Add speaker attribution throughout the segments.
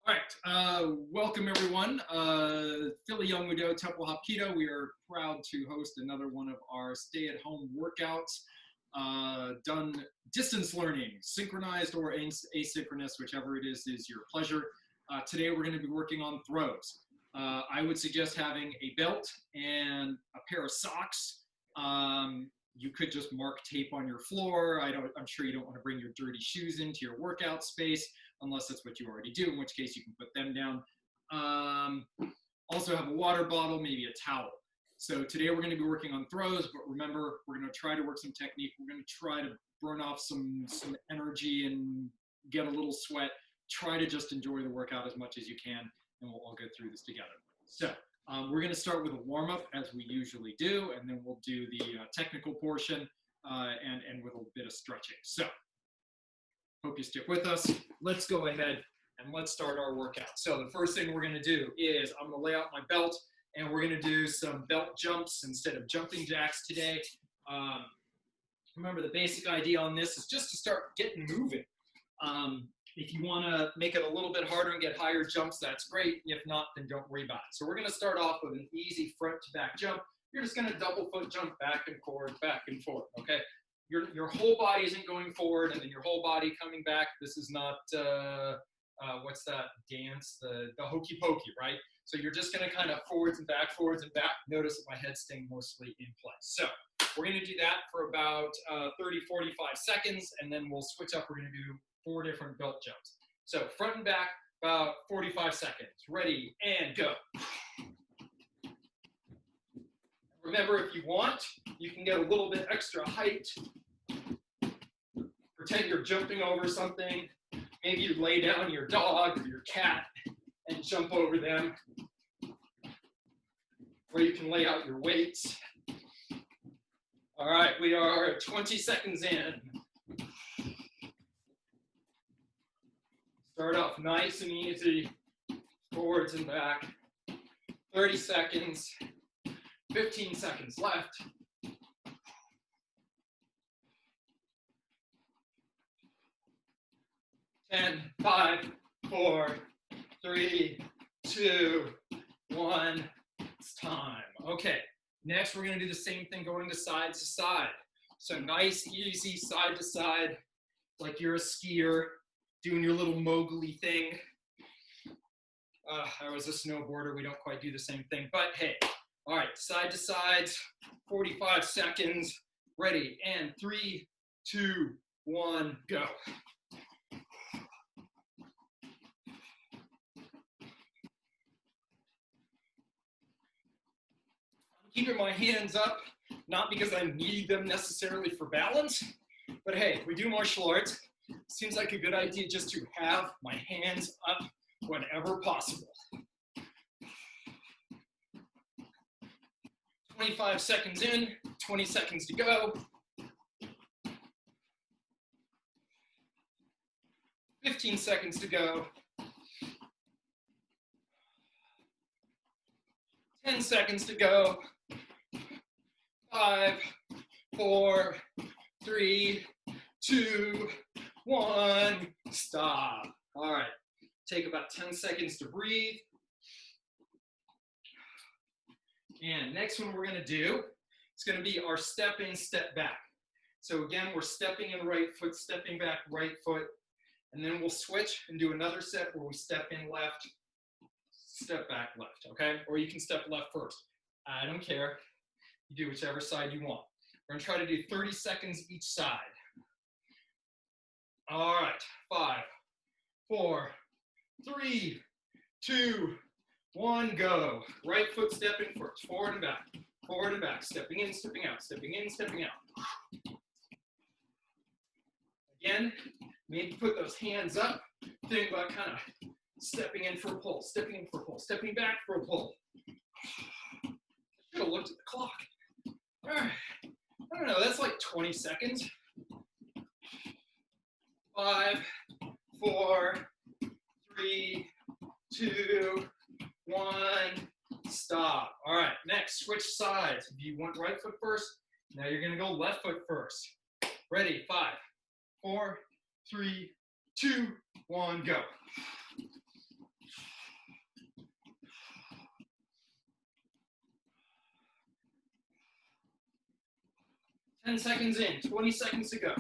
Speaker 1: All right, welcome everyone. Philly Yongmudo Temple Hapkido. We are proud to host another one of our stay-at-home workouts done distance learning, synchronized or asynchronous, whichever it is your pleasure. Today we're going to be working on throws. I would suggest having a belt and a pair of socks. You could just mark tape on your floor. I'm sure you don't want to bring your dirty shoes into your workout space, unless that's what you already do, in which case you can put them down. Also have a water bottle, maybe a towel. So today we're going to be working on throws, but remember, we're going to try to work some technique. We're going to try to burn off some energy and get a little sweat. Try to just enjoy the workout as much as you can, and we'll all go through this together. So we're going to start with a warm-up, as we usually do, and then we'll do the technical portion and end with a bit of stretching. So hope you stick with us. Let's go ahead and let's start our workout. So the first thing we're going to do is I'm going to lay out my belt, and we're going to do some belt jumps instead of jumping jacks today. Remember, the basic idea on this is just to start getting moving. If you want to make it a little bit harder and get higher jumps, that's great. If not, then don't worry about it. So we're going to start off with an easy front to back jump. You're just going to double foot jump back and forth, okay? Your whole body isn't going forward and then your whole body coming back. This is not, what's that dance? The hokey pokey, right? So you're just going to kind of forwards and back. Notice that my head's staying mostly in place. So we're going to do that for about 30, 45 seconds, and then we'll switch up. We're going to do 4 different belt jumps. So front and back, about 45 seconds. Ready, and go. Remember, if you want, you can get a little bit extra height. Pretend you're jumping over something. Maybe you lay down your dog or your cat and jump over them. Or you can lay out your weights. All right, we are 20 seconds in. Start off nice and easy, forwards and back. 30 seconds, 15 seconds left. 10, 5, 4, 3, 2, 1, it's time. Okay, next we're gonna do the same thing going to side to side. So nice, easy, side to side, like you're a skier, doing your little Mowgli thing. I was a snowboarder, we don't quite do the same thing, but hey. All right, side to side, 45 seconds. Ready, and 3, 2, 1, go. I'm keeping my hands up, not because I need them necessarily for balance, but hey, we do martial arts. Seems like a good idea just to have my hands up whenever possible. 25 seconds in, 20 seconds to go. 15 seconds to go. 10 seconds to go. 5, 4, 3, 2, 1, stop. All right, take about 10 seconds to breathe. And next one we're going to do, it's going to be our step in, step back. So again, we're stepping in right foot, stepping back right foot, and then we'll switch and do another set where we step in left, step back left, okay? Or you can step left first. I don't care. You do whichever side you want. We're going to try to do 30 seconds each side. All right, 5, 4, 3, 2, 1, go. Right foot stepping first, forward and back, stepping in, stepping out, stepping in, stepping out. Again, maybe put those hands up. Think about kind of stepping in for a pull, stepping in for a pull, stepping back for a pull. I should have looked at the clock. All right, I don't know, that's like 20 seconds. 5, 4, 3, 2, 1, stop. All right, next, switch sides. If you went right foot first, now you're gonna go left foot first. Ready, 5, 4, 3, 2, 1, go. 10 seconds in, 20 seconds to go.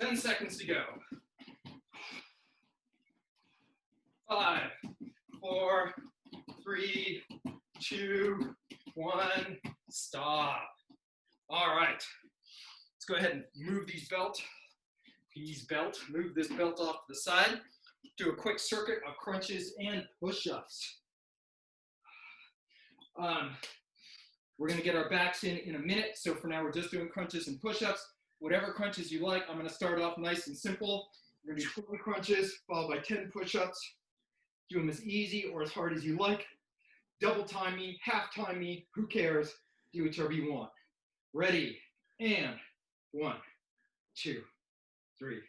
Speaker 1: 10 seconds to go. 5, 4, 3, 2, 1, stop. All right, let's go ahead and move these move this belt off to the side. Do a quick circuit of crunches and push-ups. We're gonna get our backs in a minute, so for now we're just doing crunches and push-ups. Whatever crunches you like, I'm gonna start off nice and simple. We're gonna do 20 crunches followed by 10 push-ups. Do them as easy or as hard as you like. Double time me, half time me, who cares? Do whichever you want. Ready, and 1, 2, 3,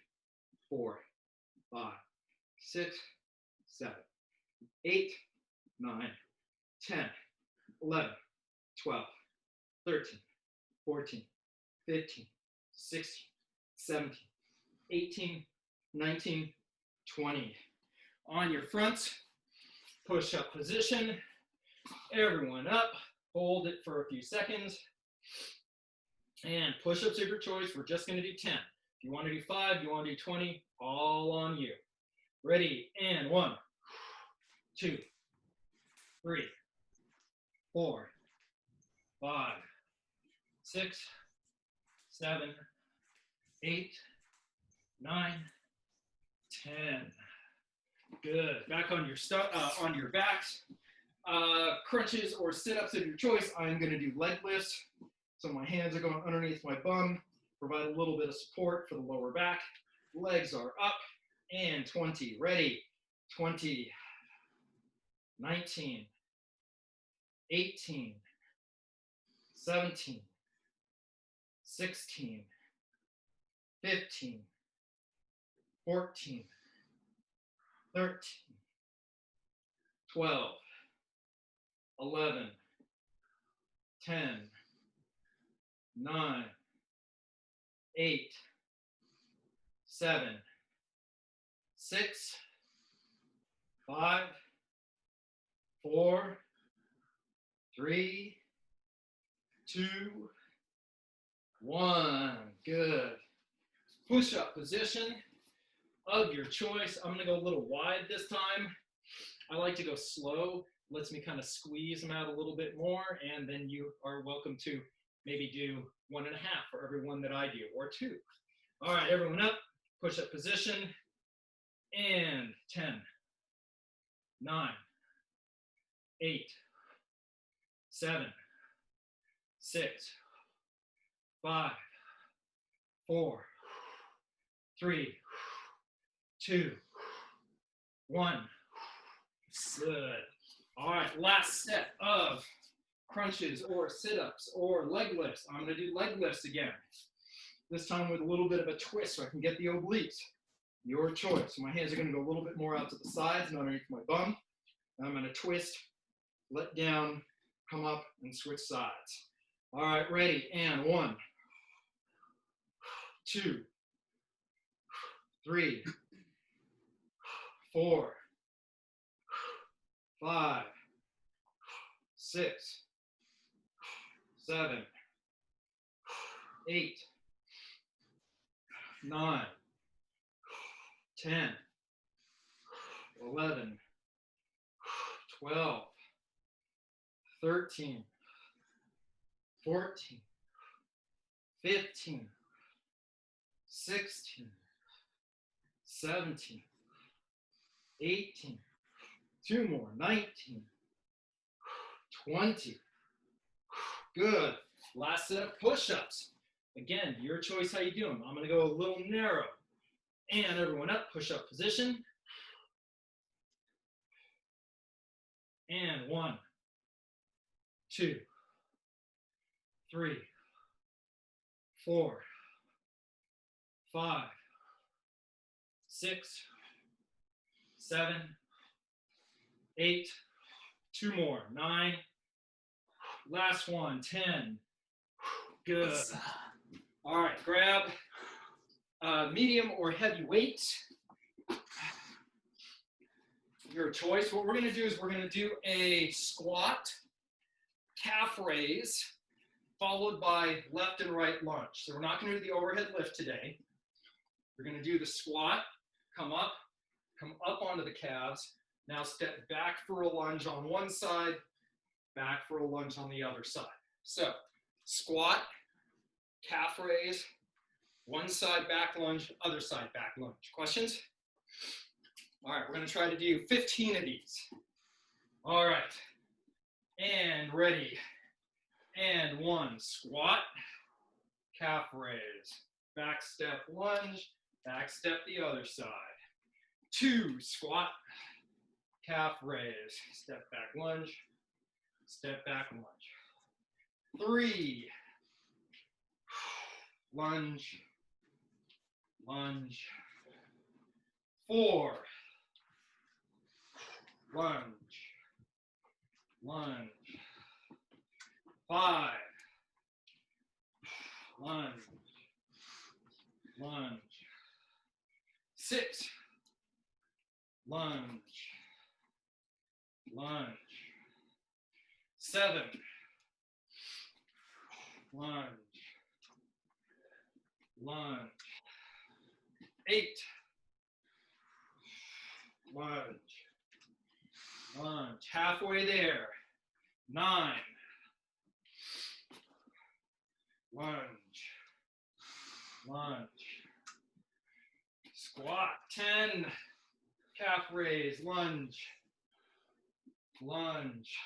Speaker 1: 4, 5, 6, 7, 8, 9, 10, 11, 12, 13, 14, 15, 16, 17, 18, 19, 20. On your front, push-up position. Everyone up. Hold it for a few seconds. And push-ups of your choice. We're just going to do 10. If you want to do 5, you want to do 20, all on you. Ready, and 1, 2, 3, 4, 5, 6, 7, 8, 9, 10. Good. Back on your backs. Crunches or sit-ups of your choice. I'm going to do leg lifts. So my hands are going underneath my bum. Provide a little bit of support for the lower back. Legs are up. And 20. Ready. 20. 19. 18. 17. 16. 15. 14. 13, 12, 11, 10, 9, 8, 7, 6, 5, 4, 3, 2, 1. Good. Push-up position of your choice. I'm gonna go a little wide this time. I like to go slow. Lets me kind of squeeze them out a little bit more, and then you are welcome to maybe do 1.5 for every one that I do, or 2. All right, everyone up, push-up position, and 10, 9, 8, 7, 6, 5, 4, 3, 2, 1. Good. All right, last set of crunches or sit-ups or leg lifts. I'm going to do leg lifts again. This time with a little bit of a twist so I can get the obliques. Your choice. So my hands are going to go a little bit more out to the sides and underneath my bum. And I'm going to twist, let down, come up, and switch sides. All right, ready, and 1, 2, 3, 4, 5, 6, 7, 8, 9, 10, 11, 12, 13, 14, 15, 16, 17, 18, 2 more, 19, 20. Good. Last set of push-ups. Again, your choice how you do them. I'm going to go a little narrow. And everyone up, push-up position. And 1, 2, 3, 4, 5, 6, 7, 8, 2 more, 9, last one, 10. Good. All right, grab medium or heavy weight. your choice. What we're going to do is we're going to do a squat, calf raise, followed by left and right lunge. So we're not going to do the overhead lift today. We're going to do the squat, come up onto the calves. Now step back for a lunge on one side, back for a lunge on the other side. So squat, calf raise, one side back lunge, other side back lunge. Questions? All right, we're going to try to do 15 of these. All right, and ready. And one, squat, calf raise, back step lunge, back step the other side. Two, squat, calf raise, step back lunge, step back lunge. Three, lunge, lunge. Four, lunge, lunge. Five, lunge, lunge. Six, lunge, lunge. Seven, lunge, lunge. Eight, lunge, lunge. Halfway there. 9, lunge, lunge. Squat. 10, calf raise, lunge, lunge.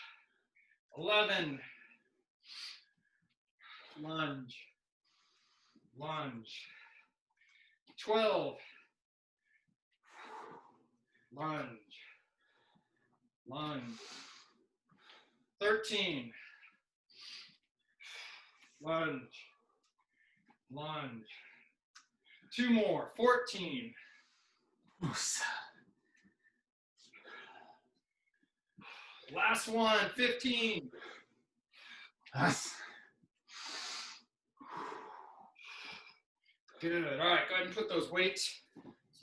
Speaker 1: 11, lunge, lunge. 12, lunge, lunge. 13, lunge, lunge. 2 more, 14. Last one, 15. Good, all right, go ahead and put those weights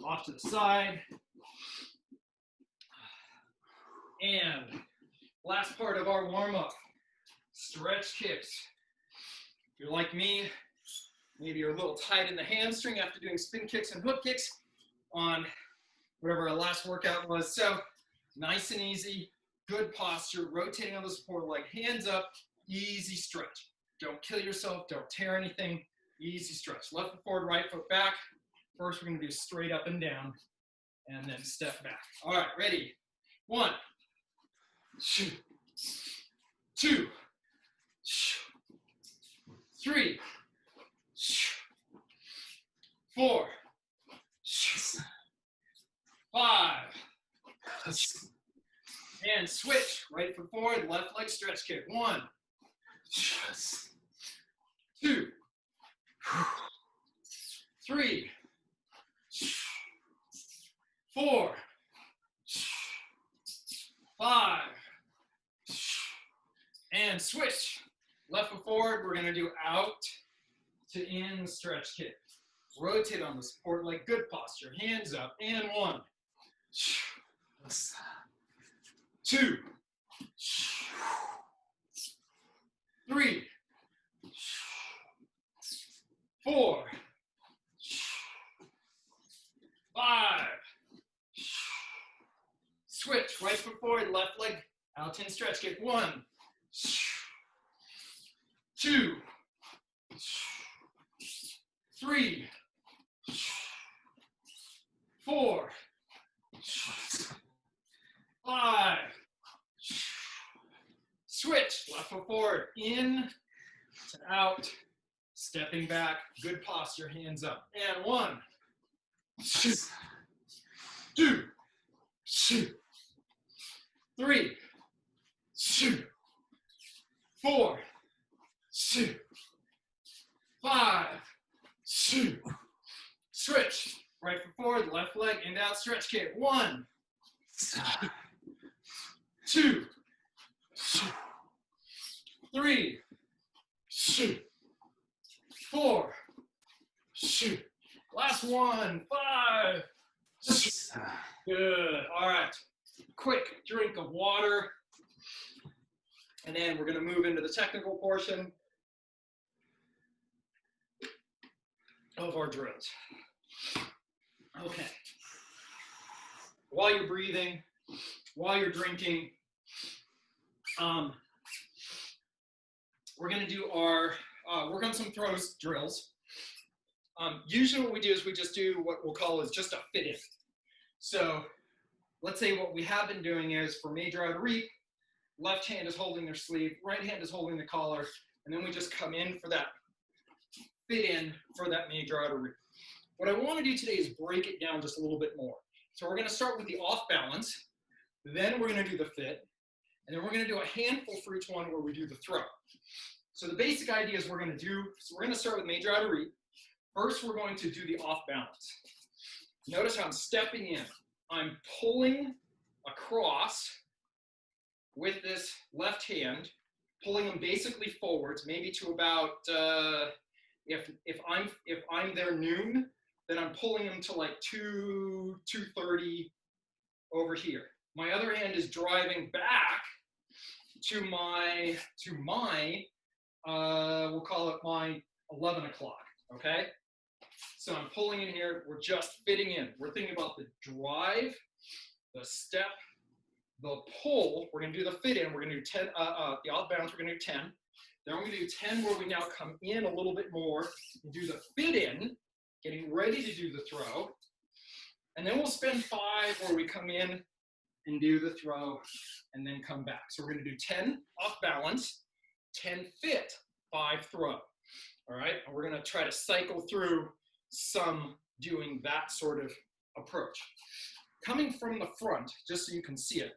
Speaker 1: off to the side. And last part of our warm-up, stretch kicks. If you're like me, maybe you're a little tight in the hamstring after doing spin kicks and hook kicks on whatever our last workout was. So nice and easy, good posture, rotating on the support leg, hands up, easy stretch. Don't kill yourself, don't tear anything, easy stretch. Left foot forward, right foot back. First, we're going to do straight up and down, and then step back. All right, ready? 1, 2, 3, 4, 5, and switch. Right foot forward, left leg stretch kick. 1, 2, 3, 4, 5, and switch. Left foot forward, we're going to do out to in stretch kick. Rotate on the support leg, good posture. Hands up, and 1, 2, 3, 4, 5. Switch, right foot forward, left leg, out in stretch kick. 1, 2, 3, 4, 5. Switch, left foot forward, in to out, stepping back, good posture, hands up. And 1, 2, 3, 4, 5. Switch, right foot forward, left leg, and out stretch kick. 1, 2, 3, 4. Last one, 5. Good. All right. quick drink of water. And then we're going to move into the technical portion of our drills. Okay. While you're breathing, while you're drinking, we're going to do our work on some throws drills. Usually what we do is we just do what we'll call is just a fit in. So let's say what we have been doing is for major outer reap, left hand is holding their sleeve, right hand is holding the collar, and then we just come in for that fit in for that major outer reap. What I want to do today is break it down just a little bit more. So we're going to start with the off balance, then we're going to do the fit, and then we're going to do a handful for each one where we do the throw. So the basic idea is we're going to start with major outer reap. First, we're going to do the off balance. Notice how I'm stepping in. I'm pulling across with this left hand, pulling them basically forwards, maybe to about, if I'm there noon, then I'm pulling them to like 230 over here. My other hand is driving back to my we'll call it my 11 o'clock, okay? So I'm pulling in here, we're just fitting in. We're thinking about the drive, the step, the pull. We're gonna do the fit in, we're gonna do 10, the off balance, we're gonna do 10. Then we're gonna do 10 where we now come in a little bit more and do the fit in, getting ready to do the throw. And then we'll spend 5 where we come in and do the throw and then come back. So we're gonna do 10 off balance, 10 fit, 5 throw. All right, and we're gonna try to cycle through some doing that sort of approach. Coming from the front, just so you can see it,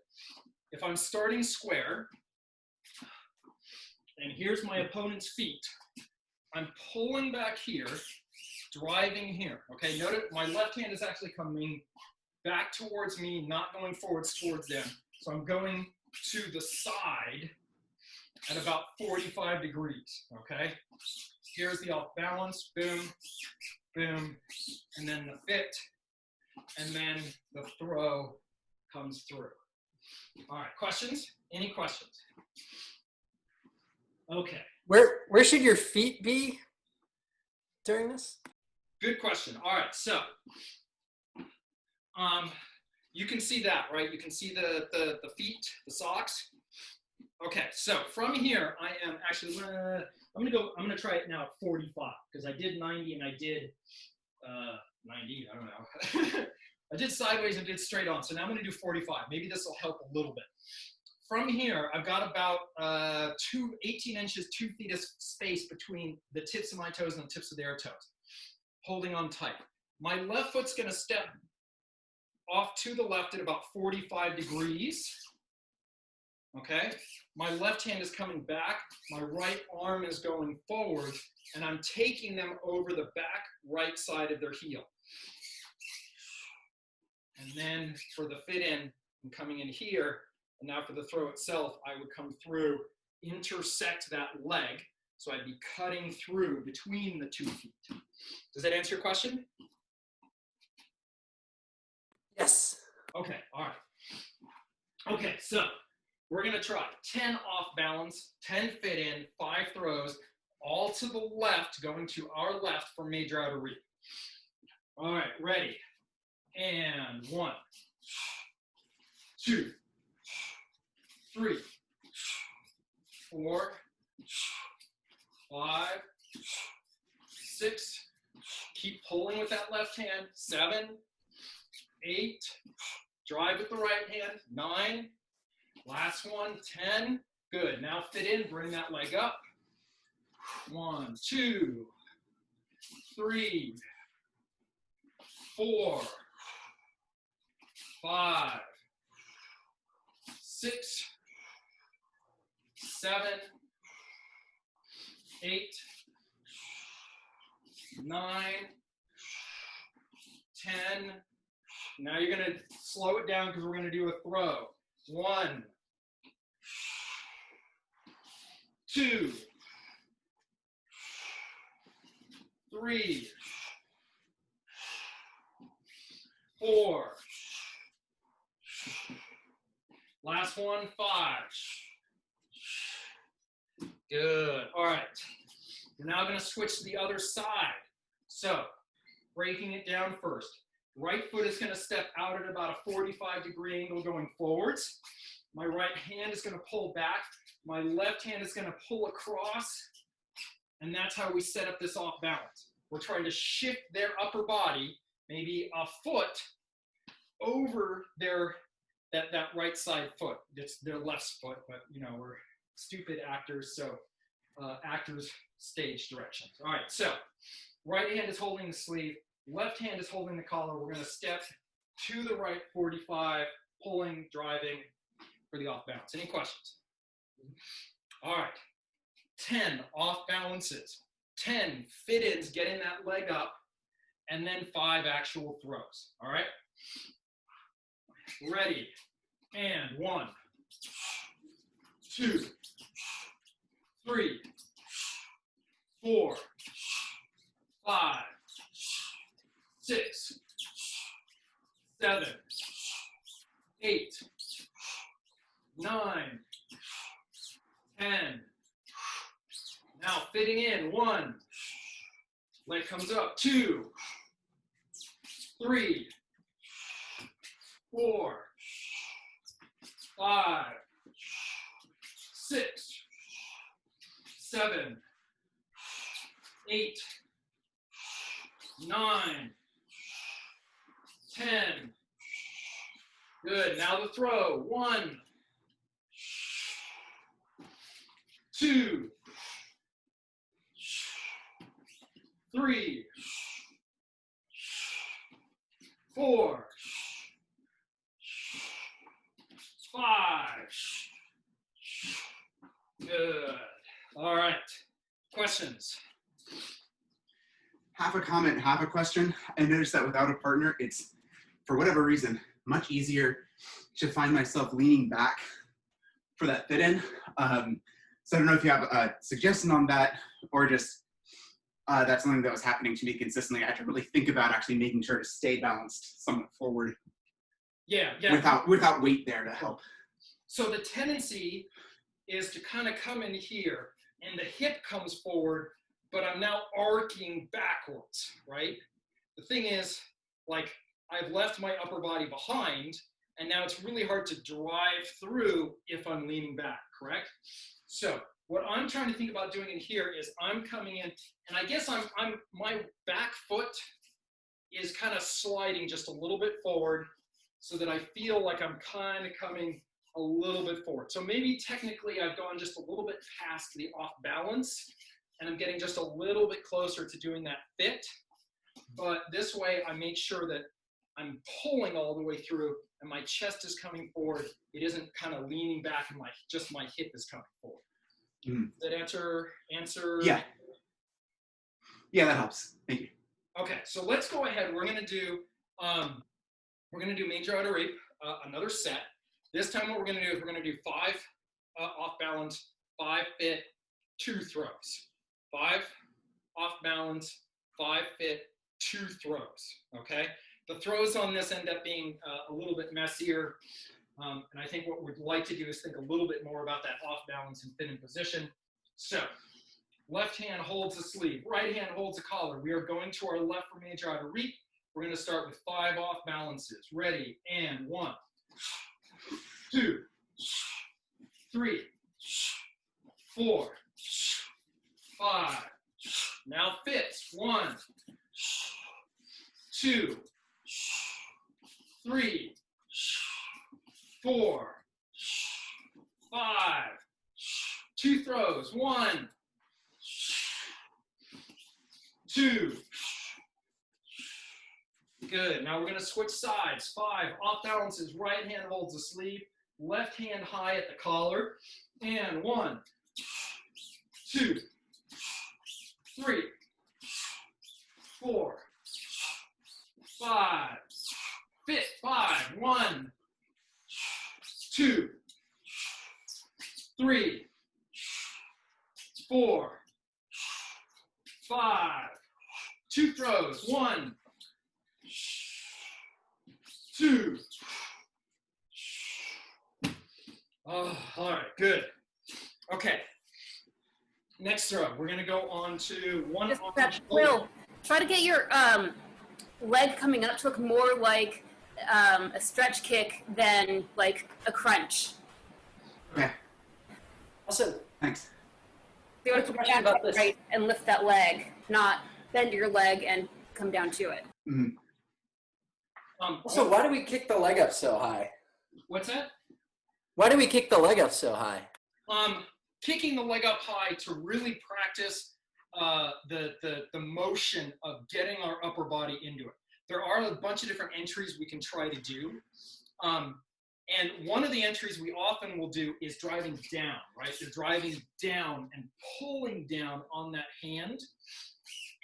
Speaker 1: if I'm starting square, and here's my opponent's feet, I'm pulling back here, driving here, okay? Notice my left hand is actually coming back towards me, not going forwards towards them. So I'm going to the side at about 45 degrees, okay? Here's the off balance, boom, boom, and then the fit, and then the throw comes through. All right, questions? Any questions? Okay.
Speaker 2: Where should your feet be during this?
Speaker 1: Good question. All right, so you can see that, right? You can see the feet, the socks. Okay, so from here, I am actually I'm gonna try it now at 45 because I did 90 and I did 90. I don't know. I did sideways and did straight on. So now I'm gonna do 45. Maybe this will help a little bit. From here, I've got about 18 inches, 2 feet of space between the tips of my toes and the tips of their toes, holding on tight. My left foot's gonna step off to the left at about 45 degrees. Okay, my left hand is coming back, my right arm is going forward, and I'm taking them over the back right side of their heel. And then for the fit in, I'm coming in here, and now for the throw itself, I would come through, intersect that leg, so I'd be cutting through between the 2 feet. Does that answer your question?
Speaker 2: Yes.
Speaker 1: Okay, all right. Okay, so we're gonna try 10 off balance, 10 fit in, 5 throws, all to the left, going to our left for major outer reap. All right, ready? And 1, 2, 3, 4, 5, 6. Keep pulling with that left hand. 7, 8. Drive with the right hand. 9. Last one. 10. Good. Now fit in. Bring that leg up. 1, 2, 3, 4, 5, 6, 7, 8, 9, 10. Now you're going to slow it down because we're going to do a throw. 1, 2, 3, 4, Last one, 5. Good. All right. We're now going to switch to the other side. So, breaking it down first. Right foot is going to step out at about a 45-degree angle going forwards. My right hand is going to pull back. My left hand is going to pull across. And that's how we set up this off balance. We're trying to shift their upper body, maybe a foot, over that right side foot. It's their left foot, but you know, we're stupid actors, so actors stage directions. All right, so right hand is holding the sleeve, left hand is holding the collar. We're going to step to the right 45, pulling, driving for the off balance. Any questions? All right, 10 off balances, 10 fit-ins, getting that leg up, and then 5 actual throws. All right, ready, and 1, 2, 3, 4, 5, 6, 7, 8, 9, 10. Now fitting in. 1, leg comes up. 2, 3, 4, 5, 6, 7, 8, 9, 10. Good. Now the throw. 1, 2, 3, 4, 5. Good. All right. Questions?
Speaker 3: Half a comment, half a question. I noticed that without a partner, it's, for whatever reason, much easier to find myself leaning back for that fit in. So I don't know if you have a suggestion on that, or just that's something that was happening to me consistently. I had to really think about actually making sure to stay balanced somewhat forward.
Speaker 1: Yeah.
Speaker 3: Without weight there to help.
Speaker 1: So the tendency is to kind of come in here, and the hip comes forward, but I'm now arcing backwards, right? The thing is, like, I've left my upper body behind, and now it's really hard to drive through if I'm leaning back, correct? So what I'm trying to think about doing in here is I'm coming in, and I guess my back foot is kind of sliding just a little bit forward so that I feel like I'm kind of coming a little bit forward. So maybe technically I've gone just a little bit past the off balance, and I'm getting just a little bit closer to doing that fit. But this way I make sure that I'm pulling all the way through and my chest is coming forward. It isn't kind of leaning back and just my hip is coming forward. Does that answer?
Speaker 3: Yeah. Yeah, that helps. Thank you.
Speaker 1: Okay, so let's go ahead. We're gonna do major outer ape, another set. This time what we're gonna do is we're gonna do 5 off balance, 5 fit, 2 throws. 5 off balance, 5 fit, 2 throws, okay? The throws on this end up being a little bit messier, and I think what we'd like to do is think a little bit more about that off balance and fit in position. So, left hand holds the sleeve, right hand holds the collar. We are going to our left for major outer reap. We're gonna start with 5 off balances. Ready, and 1, 2, 3, 4, 5. Now fits. 1, 2, 3, 4, 5. 2 throws. 1, 2. Good. Now we're going to switch sides. 5 off balances. Right hand holds the sleeve. Left hand high at the collar. And 1, 2, 3, 4, 5. Fit. 5. 1, 2, 3, 4, 5. 2 throws. 1, 2, Oh, all right, good. Okay. Next throw, we're gonna go on to one arm shoulder.
Speaker 4: Will, try to get your leg coming up to look more like a stretch kick than like a crunch.
Speaker 3: Okay,
Speaker 2: Also,
Speaker 3: thanks.
Speaker 4: You want to put your back right and lift that leg, not bend your leg and come down to it.
Speaker 3: Mhm.
Speaker 2: also, why do we kick the leg up so high?
Speaker 1: What's that?
Speaker 2: Why do we kick the leg up so high?
Speaker 1: Kicking the leg up high to really practice the motion of getting our upper body into it. There are a bunch of different entries we can try to do. And one of the entries we often will do is driving down, right? You're driving down and pulling down on that hand.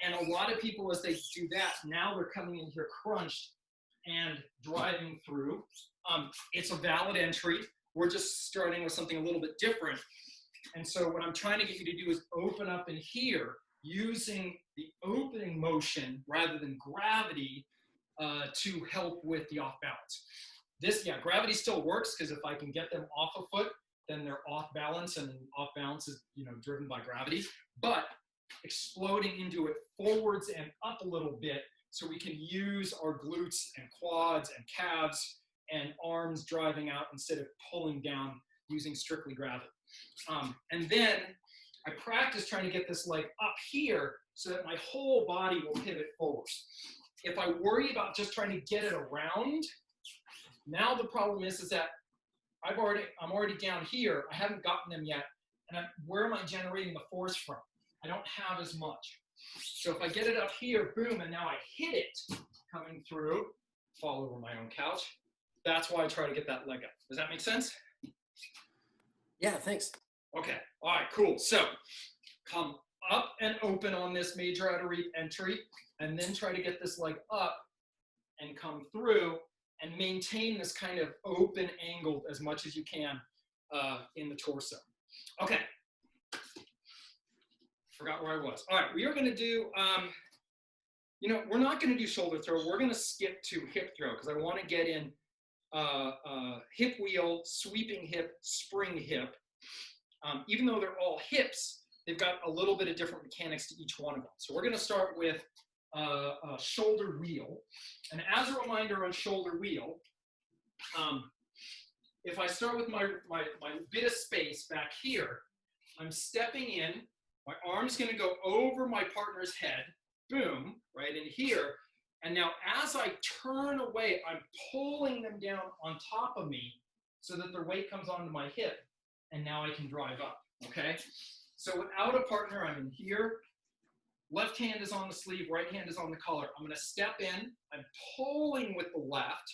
Speaker 1: And a lot of people, as they do that, now they're coming in here crunched and driving through. It's a valid entry. We're just starting with something a little bit different. And so what I'm trying to get you to do is open up in here using the opening motion rather than gravity to help with the off balance. Gravity still works because if I can get them off a foot, then they're off balance, and off balance is, driven by gravity. But exploding into it forwards and up a little bit so we can use our glutes and quads and calves and arms driving out instead of pulling down using strictly gravity. And then I practice trying to get this leg up here so that my whole body will pivot forward. If I worry about just trying to get it around, now the problem is that I'm already down here. I haven't gotten them yet. And where am I generating the force from? I don't have as much. So if I get it up here, boom, and now I hit it coming through, fall over my own couch. That's why I try to get that leg up. Does that make sense?
Speaker 2: Yeah, thanks.
Speaker 1: Okay, all right, cool. So come up and open on this major outer reap entry, and then try to get this leg up and come through and maintain this kind of open angle as much as you can in the torso. Okay. Forgot where I was. All right, we are gonna do, we're not gonna do shoulder throw. We're gonna skip to hip throw because I wanna get in hip wheel, sweeping hip, spring hip. Even though they're all hips, they've got a little bit of different mechanics to each one of them. So we're going to start with a shoulder wheel. And as a reminder on shoulder wheel, if I start with my bit of space back here, I'm stepping in, my arm's going to go over my partner's head, boom, right in here. And now as I turn away, I'm pulling them down on top of me so that their weight comes onto my hip. And now I can drive up, okay? So without a partner, I'm in here. Left hand is on the sleeve, right hand is on the collar. I'm gonna step in, I'm pulling with the left.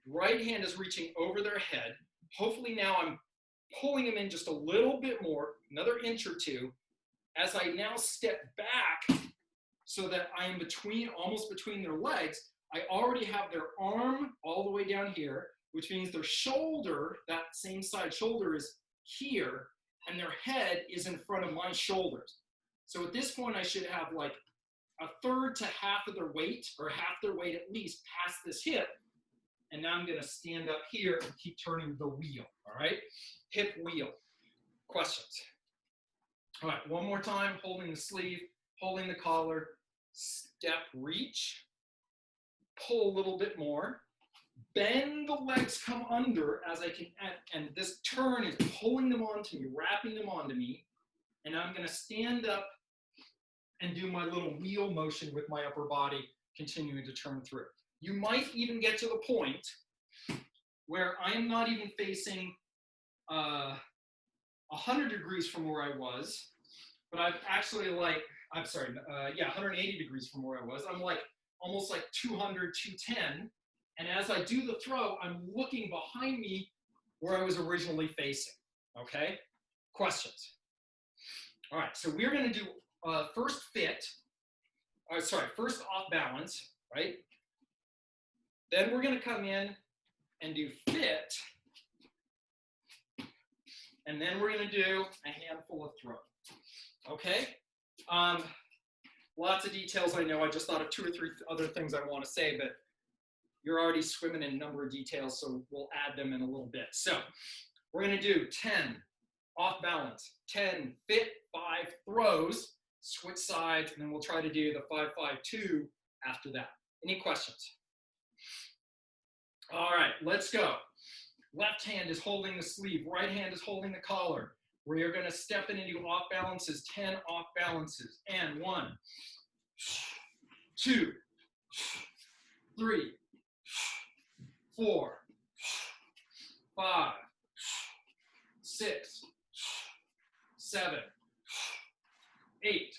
Speaker 1: Right hand is reaching over their head. Hopefully now I'm pulling them in just a little bit more, another inch or two. As I now step back so that I am almost between their legs, I already have their arm all the way down here, which means their shoulder, that same side shoulder is here, and their head is in front of my shoulders. So at this point, I should have like a third to half of their weight, or half their weight at least, past this hip. And now I'm gonna stand up here and keep turning the wheel, all right? Hip wheel. Questions? All right, one more time, holding the sleeve, holding the collar, step, reach, pull a little bit more, bend the legs, come under as I can, and this turn is pulling them onto me, wrapping them onto me, and I'm gonna stand up and do my little wheel motion with my upper body, continuing to turn through. You might even get to the point where I am not even facing 100 degrees from where I was, but I've actually 180 degrees from where I was. I'm like almost like 200, 210. And as I do the throw, I'm looking behind me where I was originally facing, okay? Questions? All right, so we're gonna do first off balance, right? Then we're gonna come in and do fit. And then we're gonna do a handful of throw, okay? Lots of details, I know. I just thought of 2 or 3 other things I wanna say, but you're already swimming in a number of details, so we'll add them in a little bit. So We're going to do 10 off balance, 10 fit, 5 throws, switch sides, and then we'll try to do the 5-5-2 after that. Any questions? All right, let's go. Left hand is holding the sleeve, right hand is holding the collar. We are going to step in and do off balances, 10 off balances. And 1, 2, 3, 4, 5, 6, 7, 8,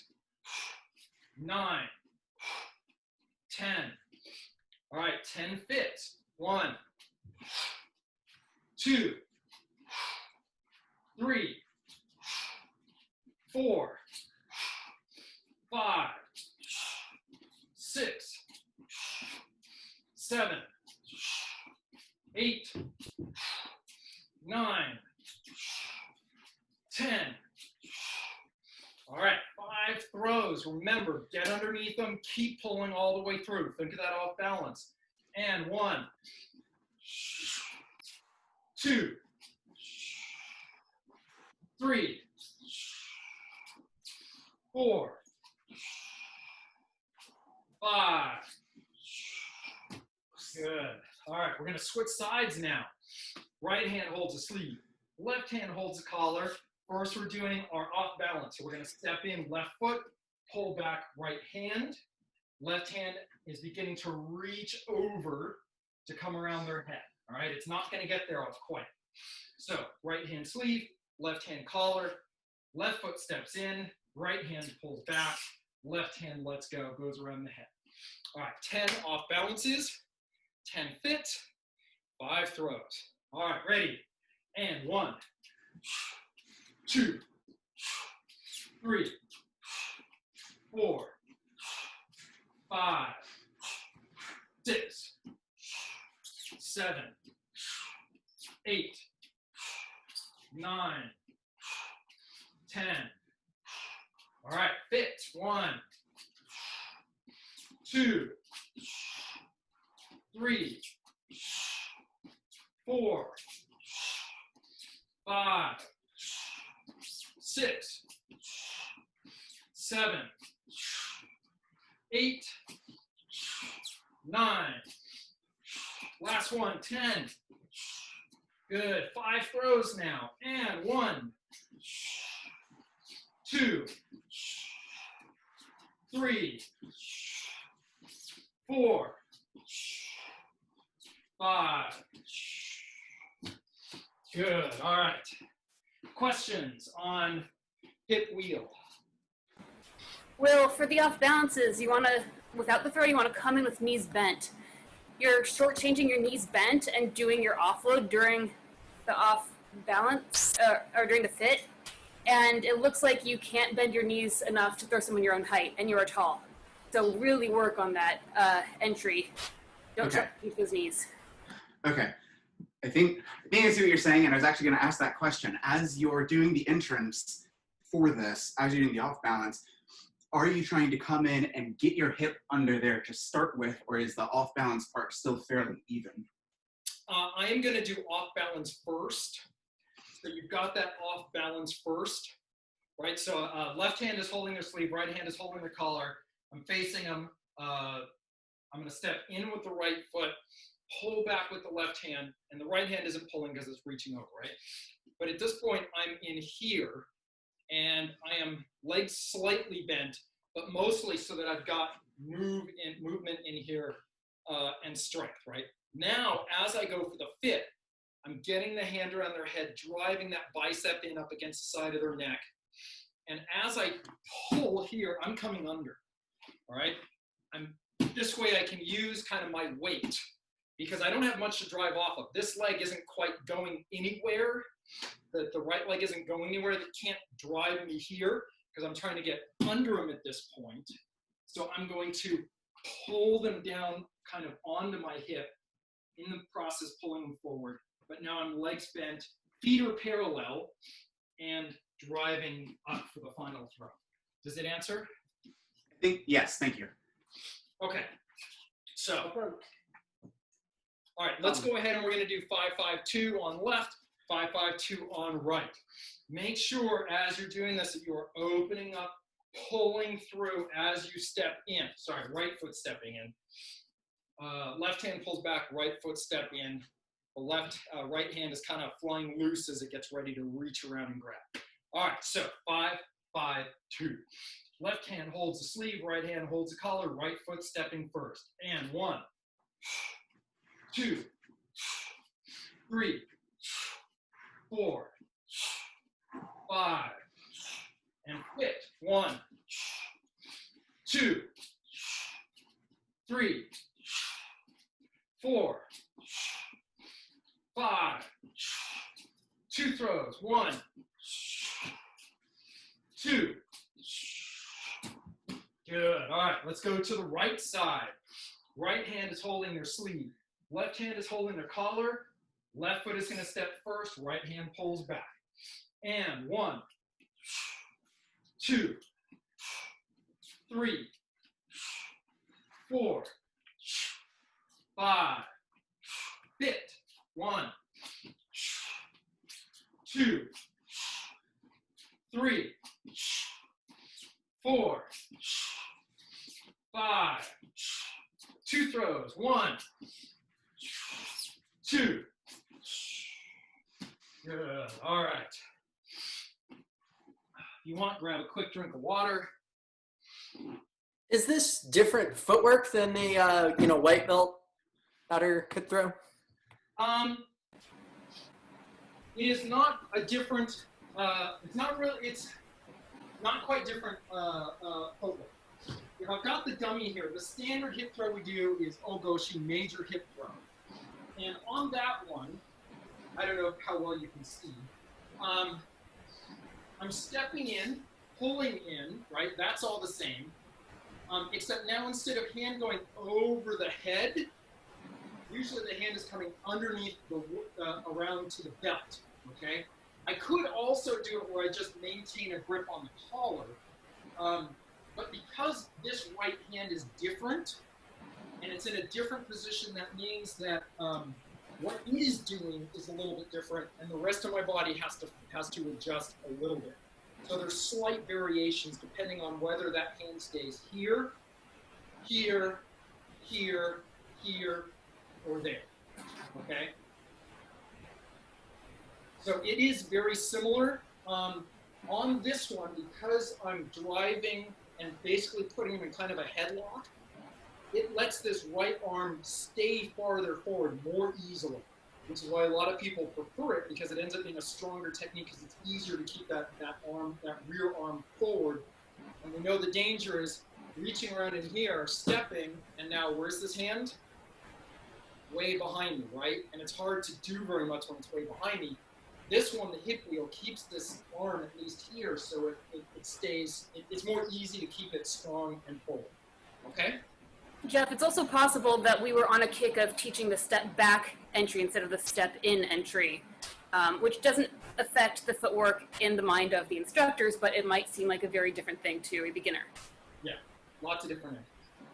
Speaker 1: 9, 10. All right, 10 fits. 1, 2, 3, 4, 5, 6, 7, 8, 9, 10. All right, 5 throws. Remember, get underneath them, keep pulling all the way through. Think of that off balance. And 1, 2, 3, 4, 5. Good. All right, we're going to switch sides now. Right hand holds the sleeve. Left hand holds the collar. First, we're doing our off balance. So we're going to step in left foot, pull back right hand. Left hand is beginning to reach over to come around their head. All right, it's not going to get there off quite. So right hand sleeve, left hand collar, left foot steps in, right hand pulls back, left hand lets go, goes around the head. All right, 10 off balances, 10 fit, 5 throws. All right, ready? And 1, 2, 3, 4, 5, 6, 7, 8, 9, 10. All right, fit. 1, 2, 3, 4, 5, 6, 7, 8, 9. Last one, 10. Good. 5 throws now. And 1, 2, 3, 4, 5. Good. All right. Questions on hip wheel?
Speaker 4: Will, for the off balances, you want to, without the throw, you want to come in with knees bent. You're shortchanging your knees bent and doing your offload during the off balance, or during the fit. And it looks like you can't bend your knees enough to throw someone your own height, and you are tall. So really work on that entry. Don't try to keep those knees.
Speaker 3: Okay. I think I see what you're saying, and I was actually going to ask that question. As you're doing the entrance for this, as you're doing the off balance, are you trying to come in and get your hip under there to start with, or is the off balance part still fairly even?
Speaker 1: I am going to do off balance first. So you've got that off balance first, right? So left hand is holding their sleeve, right hand is holding the collar. I'm facing them. I'm going to step in with the right foot, pull back with the left hand, and the right hand isn't pulling because it's reaching over, right? But at this point, I'm in here, and I am legs slightly bent, but mostly so that I've got movement in here and strength, right? Now, as I go for the fit, I'm getting the hand around their head, driving that bicep in up against the side of their neck. And as I pull here, I'm coming under, all right? This way I can use kind of my weight because I don't have much to drive off of. This leg isn't quite going anywhere. The right leg isn't going anywhere. That can't drive me here because I'm trying to get under them at this point. So I'm going to pull them down kind of onto my hip, in the process pulling them forward. But now I'm legs bent, feet are parallel, and driving up for the final throw. Does it answer?
Speaker 3: Yes, thank you.
Speaker 1: Okay. So, all right, let's go ahead and we're going to do 5-5-2 on left, 552 on right. Make sure as you're doing this that you are opening up, pulling through as you step in. Sorry, right foot stepping in. Left hand pulls back, right foot step in. The right hand is kind of flying loose as it gets ready to reach around and grab. All right, so 552. Left hand holds the sleeve, right hand holds the collar, right foot stepping first. And 1, 2, 3, 4, 5, and quit. 1, 2, 3, 4, 5. 2 throws. 1, 2. Good. All right, let's go to the right side. Right hand is holding their sleeve. Left hand is holding their collar. Left foot is going to step first. Right hand pulls back. And 1, 2, 3, 4, 5. Fit. 1, 2, 3, 4, 5. 2 throws. 1, 2. Good. All right. You want, grab a quick drink of water.
Speaker 2: Is this different footwork than the white belt batter could throw?
Speaker 1: It is not a different. It's not really. It's not quite different footwork. If I've got the dummy here, the standard hip throw we do is ogoshi, major hip throw. And on that one, I don't know how well you can see. I'm stepping in, pulling in, right? That's all the same. Except now instead of hand going over the head, usually the hand is coming underneath the around to the belt, okay? I could also do it where I just maintain a grip on the collar, but because this right hand is different, and it's in a different position, that means that what it is doing is a little bit different, and the rest of my body has to adjust a little bit. So there's slight variations depending on whether that hand stays here, here, here, here, or there, okay? So it is very similar. On this one, because I'm driving and basically putting him in kind of a headlock, it lets this right arm stay farther forward more easily, which is why a lot of people prefer it, because it ends up being a stronger technique because it's easier to keep that rear arm forward. And we know the danger is reaching around in here, stepping, and now where's this hand? Way behind me, right? And it's hard to do very much when it's way behind me. This one, the hip wheel, keeps this arm at least here, so it stays, it's more easy to keep it strong and forward, okay?
Speaker 4: Jeff, it's also possible that we were on a kick of teaching the step back entry instead of the step in entry, which doesn't affect the footwork in the mind of the instructors, but it might seem like a very different thing to a beginner.
Speaker 1: Yeah, lots of different entries.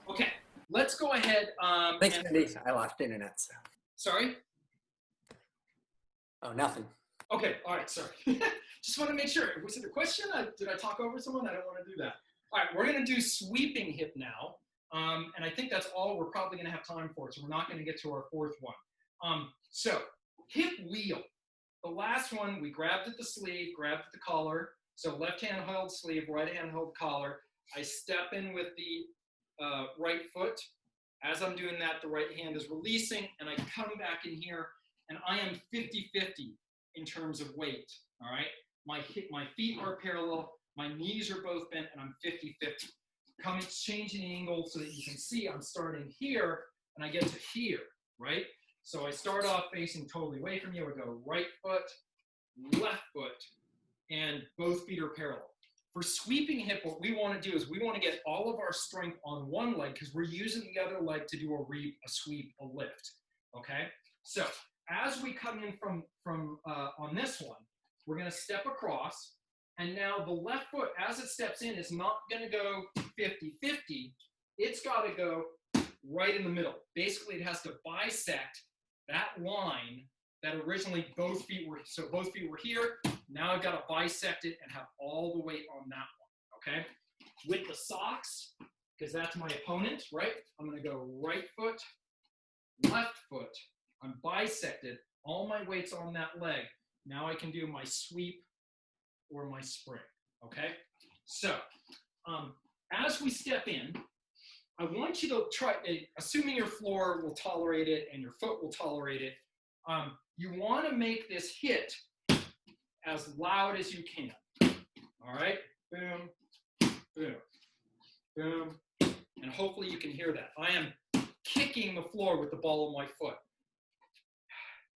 Speaker 1: Okay, let's go ahead.
Speaker 2: Thanks, Mindy. I lost internet. So.
Speaker 1: Sorry?
Speaker 2: Oh, nothing.
Speaker 1: Okay, all right, sorry. Just want to make sure. Was it a question? Did I talk over someone? I don't want to do that. All right, we're going to do sweeping hip now. And I think that's all we're probably going to have time for, so we're not going to get to our fourth one. So hip wheel. The last one, we grabbed at the sleeve, grabbed at the collar. So left hand held sleeve, right hand held collar. I step in with the right foot. As I'm doing that, the right hand is releasing, and I come back in here, and I am 50-50 in terms of weight, all right? My feet are parallel, my knees are both bent, and I'm 50-50. Changing the angle so that you can see I'm starting here, and I get to here, right? So I start off facing totally away from you. I go right foot, left foot, and both feet are parallel. For sweeping hip, what we want to do is we want to get all of our strength on one leg because we're using the other leg to do a sweep, a lift, okay? So as we come in from on this one, we're going to step across, and now the left foot, as it steps in, is not going to go 50-50. It's got to go right in the middle. Basically, it has to bisect that line that originally both feet were here. Now I've got to bisect it and have all the weight on that one, okay? With the socks, because that's my opponent, right? I'm going to go right foot, left foot. I'm bisected. All my weight's on that leg. Now I can do my sweep or my spring, okay? So, as we step in, I want you to try, assuming your floor will tolerate it and your foot will tolerate it, you want to make this hit as loud as you can. All right? Boom, boom, boom. And hopefully you can hear that. I am kicking the floor with the ball of my foot.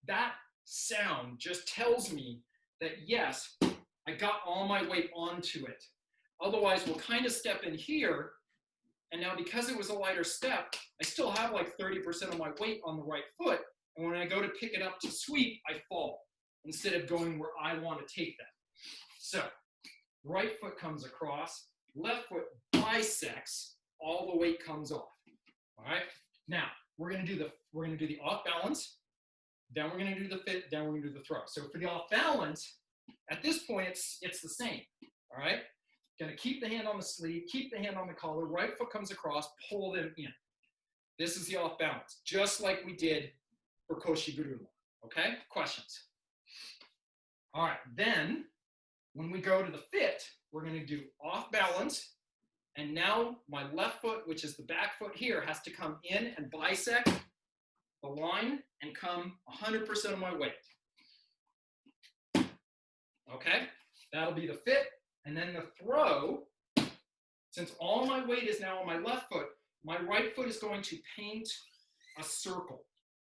Speaker 1: That sound just tells me that, yes, I got all my weight onto it. Otherwise, we'll kind of step in here. And now because it was a lighter step, I still have like 30% of my weight on the right foot. And when I go to pick it up to sweep, I fall instead of going where I want to take that. So right foot comes across, left foot bisects, all the weight comes off. All right. Now we're going to do the off balance. Then we're going to do the fit. Then we're going to do the throw. So for the off balance, at this point, it's the same. All right. Going to keep the hand on the sleeve, keep the hand on the collar, right foot comes across, pull them in. This is the off balance, just like we did for Koshiguruma. Okay, questions? All right, then when we go to the fit, we're going to do off balance. And now my left foot, which is the back foot here, has to come in and bisect the line and come 100% of my weight. Okay, that'll be the fit. And then the throw, since all my weight is now on my left foot, my right foot is going to paint a circle,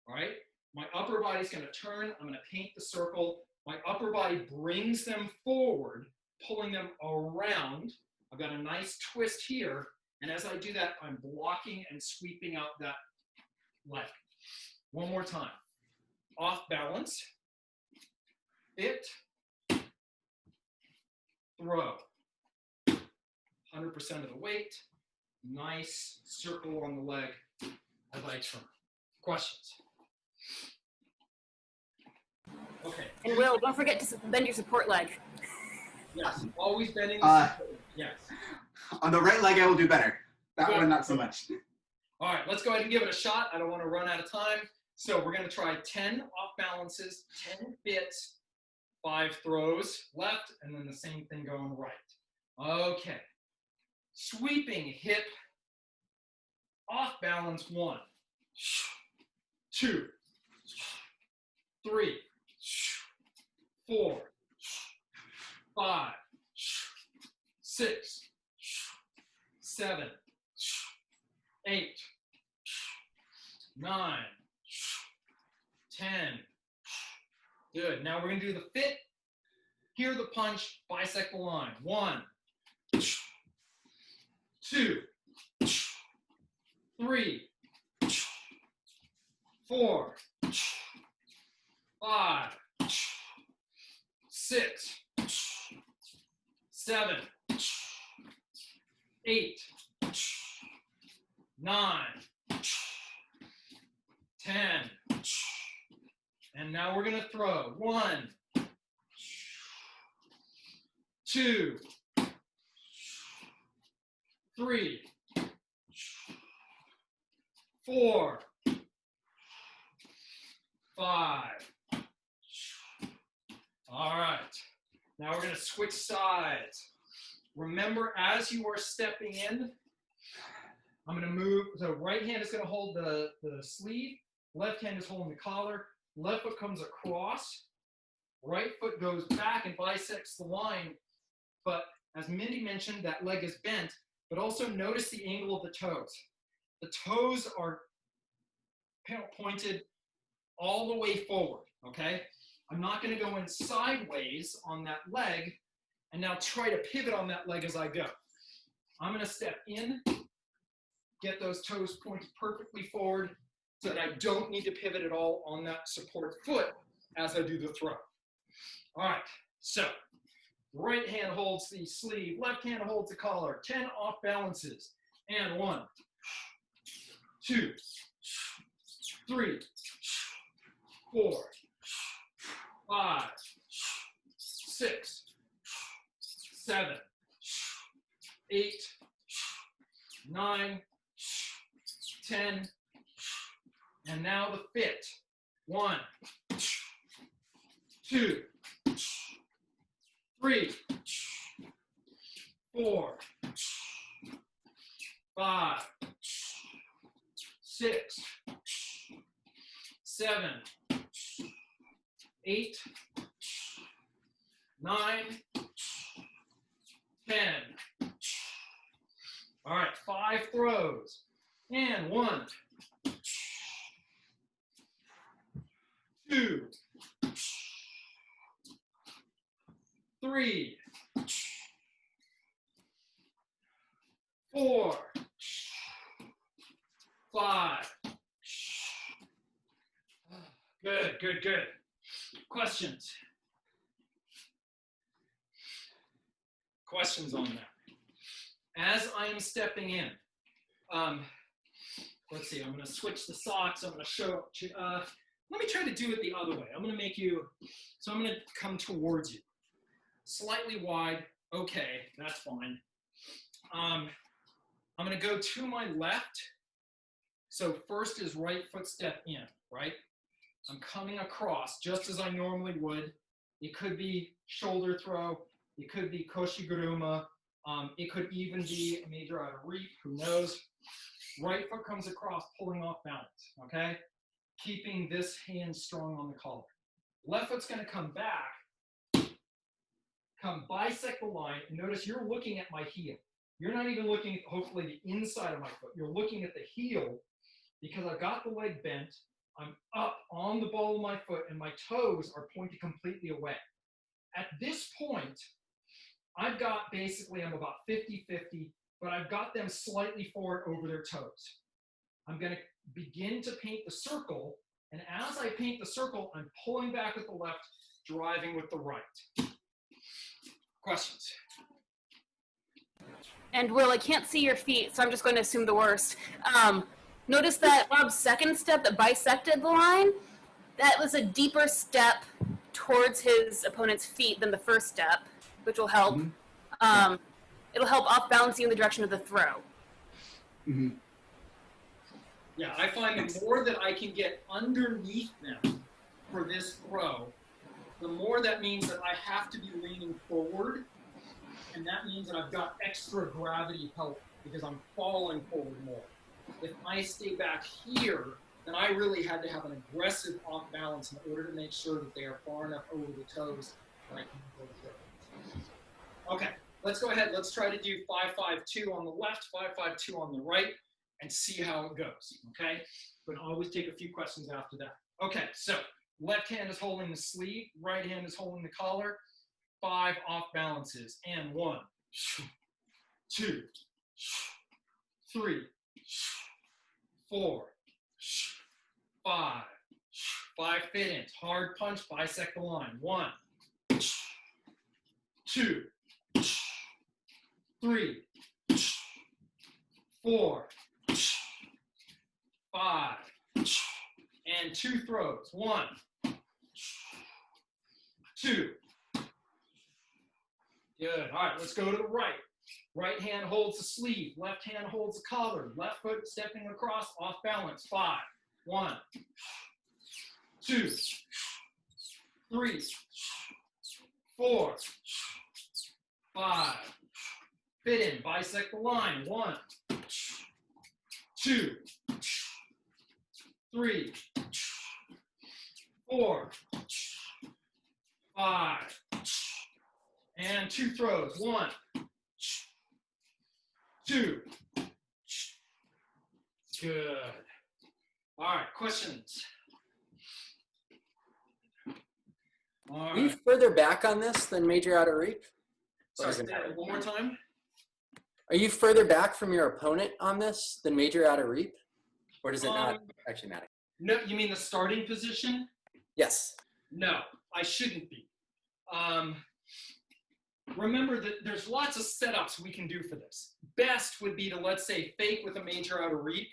Speaker 1: all right? My upper body is going to turn. I'm going to paint the circle. My upper body brings them forward, pulling them around. I've got a nice twist here. And as I do that, I'm blocking and sweeping out that leg. One more time. Off balance, fit, throw. 100% of the weight. Nice circle on the leg as I turn. Questions? Okay.
Speaker 4: And Will, don't forget to bend your support leg.
Speaker 1: Yes, always bending the support. Yes.
Speaker 3: On the right leg, I will do better. That
Speaker 1: Good.
Speaker 3: one, not so much.
Speaker 1: All right, let's go ahead and give it a shot. I don't want to run out of time. So we're going to try 10 off balances, 10 fits, 5 throws left, and then the same thing going right. Okay. Sweeping hip, off balance 1, 2, 3, 4, 5, 6, 7, 8, 9, 10. Good. Now we're going to do the fit. Hear the punch, bisect the line. 1, 2, 3, 4, 5, 6, 7, 8, 9, 10. And now we're going to throw. 1, 2, 3, 4, 5. All right. Now we're going to switch sides. Remember, as you are stepping in, I'm going to move. So right hand is going to hold the sleeve. Left hand is holding the collar. Left foot comes across. Right foot goes back and bisects the line. But as Mindy mentioned, that leg is bent. But also notice the angle of the toes. The toes are pointed all the way forward, okay? I'm not going to go in sideways on that leg and now try to pivot on that leg as I go. I'm going to step in, get those toes pointed perfectly forward so that I don't need to pivot at all on that support foot as I do the throw. All right, so right hand holds the sleeve, left hand holds the collar, 10 off balances, and 1, 2, 3, 4, 5, 6, 7, 8, 9, 10, and now the fit. 1, 2, 3, 4, 5, 6, 7, 8, 9, 10. All right, 5 throws. And 1, 2, 3, 4, 5. Good, good, good. Questions? Questions on that? As I am stepping in, let's see, I'm going to switch the socks. I'm going to show, let me try to do it the other way. I'm going to make you, so I'm going to come towards you. Slightly wide, okay, that's fine. I'm going to go to my left. So first is right foot step in, right? I'm coming across just as I normally would. It could be shoulder throw. It could be koshiguruma. It could even be a major out of reap, who knows. Right foot comes across, pulling off balance, okay? Keeping this hand strong on the collar. Left foot's gonna come back, come bisect the line, and notice you're looking at my heel. You're not even looking at, hopefully, the inside of my foot. You're looking at the heel because I've got the leg bent. I'm up on the ball of my foot, and my toes are pointed completely away. At this point, I've got basically, I'm about 50-50, but I've got them slightly forward over their toes. I'm going to begin to paint the circle, and as I paint the circle, I'm pulling back with the left, driving with the right. Questions?
Speaker 4: And Will, I can't see your feet, so I'm just going to assume the worst. Notice that Bob's second step that bisected the line, that was a deeper step towards his opponent's feet than the first step, which will help. Mm-hmm. It'll help off balance you in the direction of the throw.
Speaker 1: Mm-hmm. Yeah, I find the more that I can get underneath them for this throw, the more that means that I have to be leaning forward, and that means that I've got extra gravity help because I'm falling forward more. If I stay back here, then I really had to have an aggressive off balance in order to make sure that they are far enough over the toes that I can go through. Okay, let's go ahead. Let's try to do 5-5-2 on the left, 5-5-2 on the right, and see how it goes, okay? But always take a few questions after that. Okay, so left hand is holding the sleeve, right hand is holding the collar, 5 off balances, and 1, 2, 3, 4, 5. 5 fit-ins, hard punch, bisect the line. 1, 2, 3, 4, 5, and 2 throws. 1, 2. Good. All right, let's go to the right. Right hand holds the sleeve. Left hand holds the collar. Left foot stepping across, off balance. 5. 1, 2, 3, 4, 5. Fit in, bisect the line. 1, 2, 3, 4, 5. And 2 throws. 1, 2. Good. All right, questions? All right.
Speaker 2: Are you further back on this than major out of reap?
Speaker 1: Sorry, one more time.
Speaker 2: Are you further back from your opponent on this than major out of reap? Or does it not actually matter?
Speaker 1: No, you mean the starting position?
Speaker 2: Yes.
Speaker 1: No, I shouldn't be. Remember that there's lots of setups we can do for this. Best would be to, let's say, fake with a major out of reap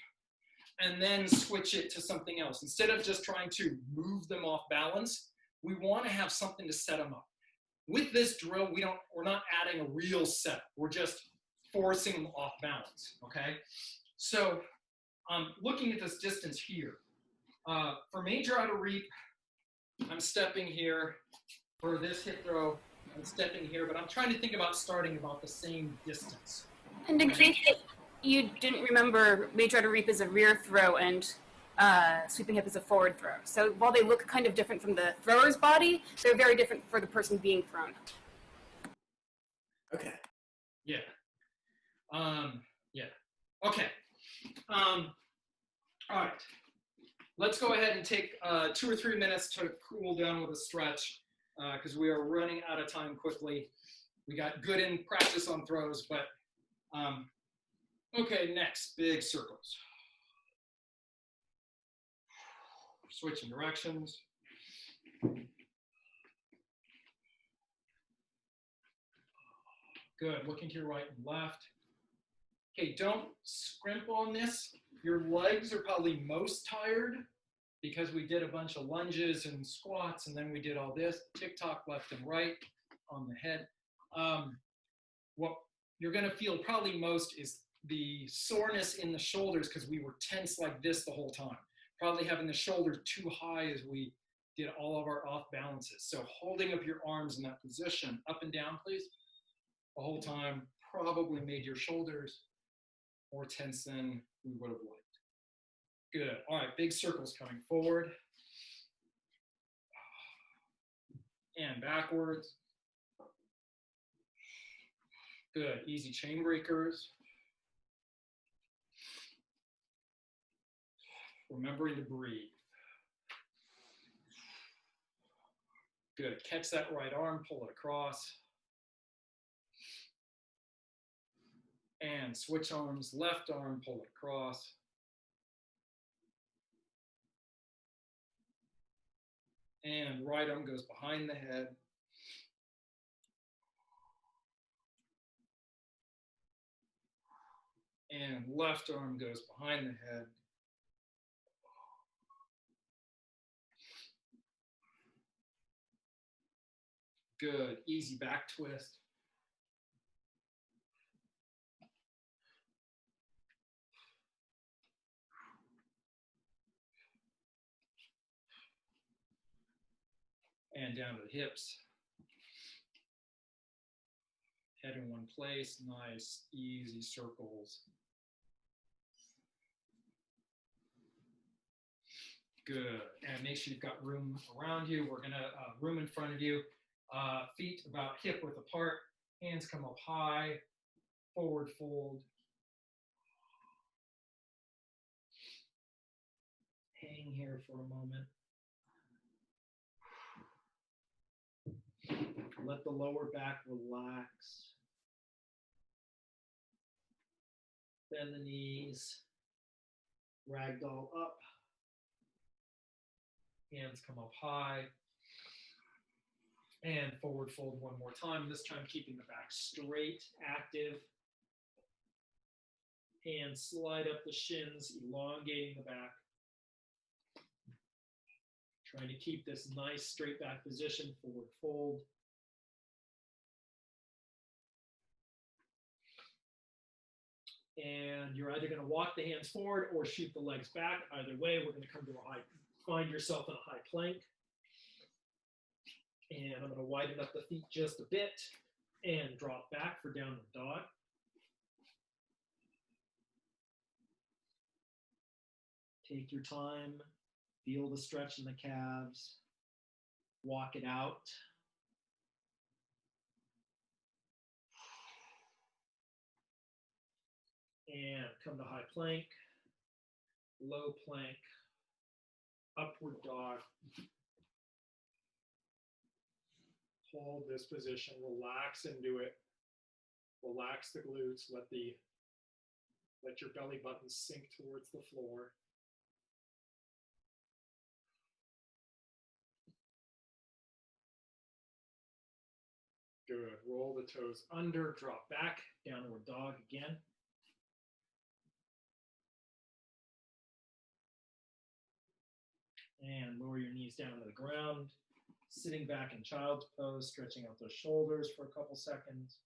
Speaker 1: and then switch it to something else. Instead of just trying to move them off balance, we want to have something to set them up. With this drill, we're not adding a real setup. We're just forcing them off balance, okay? So looking at this distance here, for major outer reap, I'm stepping here. For this hip throw, I'm stepping here, but I'm trying to think about starting about the same distance.
Speaker 4: And in case you didn't remember, major outer reap is a rear throw and sweeping hip is a forward throw. So while they look kind of different from the thrower's body, they're very different for the person being thrown.
Speaker 2: Okay.
Speaker 1: Yeah. Yeah. Okay. All right. Let's go ahead and take 2 or 3 minutes to cool down with a stretch because we are running out of time quickly. We got good in practice on throws, but okay, next, big circles. Switching directions. Good, looking to your right and left. Okay, don't scrimp on this. Your legs are probably most tired because we did a bunch of lunges and squats and then we did all this, tick-tock left and right on the head. What you're gonna feel probably most is the soreness in the shoulders because we were tense like this the whole time. Probably having the shoulders too high as we did all of our off balances. So holding up your arms in that position, up and down please, the whole time probably made your shoulders more tense than we would have liked. Good, all right, big circles coming forward. And backwards. Good, easy chain breakers. Remembering to breathe. Good, catch that right arm, pull it across. And switch arms, left arm, pull it across. And right arm goes behind the head. And left arm goes behind the head. Good, easy back twist. And down to the hips. Head in one place, nice, easy circles. Good, and make sure you've got room around you. We're gonna, room in front of you. Feet about hip width apart, hands come up high, forward fold. Hang here for a moment. Let the lower back relax. Bend the knees, ragdoll up. Hands come up high. And forward fold one more time. This time keeping the back straight, active. Hands slide up the shins, elongating the back. Trying to keep this nice straight back position, forward fold. And you're either going to walk the hands forward or shoot the legs back. Either way, we're going to come to a high, find yourself in a high plank. And I'm going to widen up the feet just a bit and drop back for downward dog. Take your time, feel the stretch in the calves, walk it out. And come to high plank, low plank, upward dog. Hold this position, relax into it. Relax the glutes, let your belly button sink towards the floor. Good, roll the toes under, drop back, downward dog again. And lower your knees down to the ground.
Speaker 5: sitting back in child's pose, stretching out those shoulders for a couple seconds.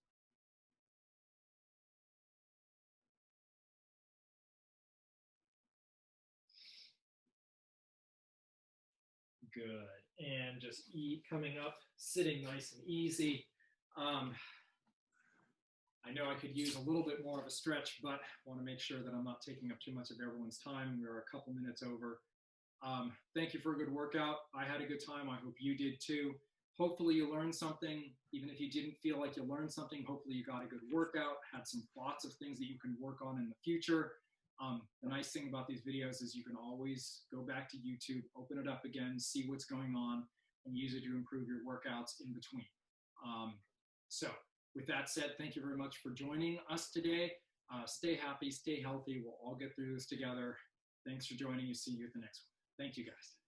Speaker 5: Good. And just coming up, sitting nice and easy. I know I could use a little bit more of a stretch, but want to make sure that I'm not taking up too much of everyone's time. We're a couple minutes over. Thank you for a good workout. I had a good time. I hope you did too. Hopefully you learned something. Even if you didn't feel like you learned something, hopefully you got a good workout, had some thoughts of things that you can work on in the future. The nice thing about these videos is you can always go back to YouTube, open it up again, see what's going on, and use it to improve your workouts in between. So with that said, thank you very much for joining us today. Stay happy, stay healthy. We'll all get through this together. Thanks for joining. See you at the next one. Thank you, guys.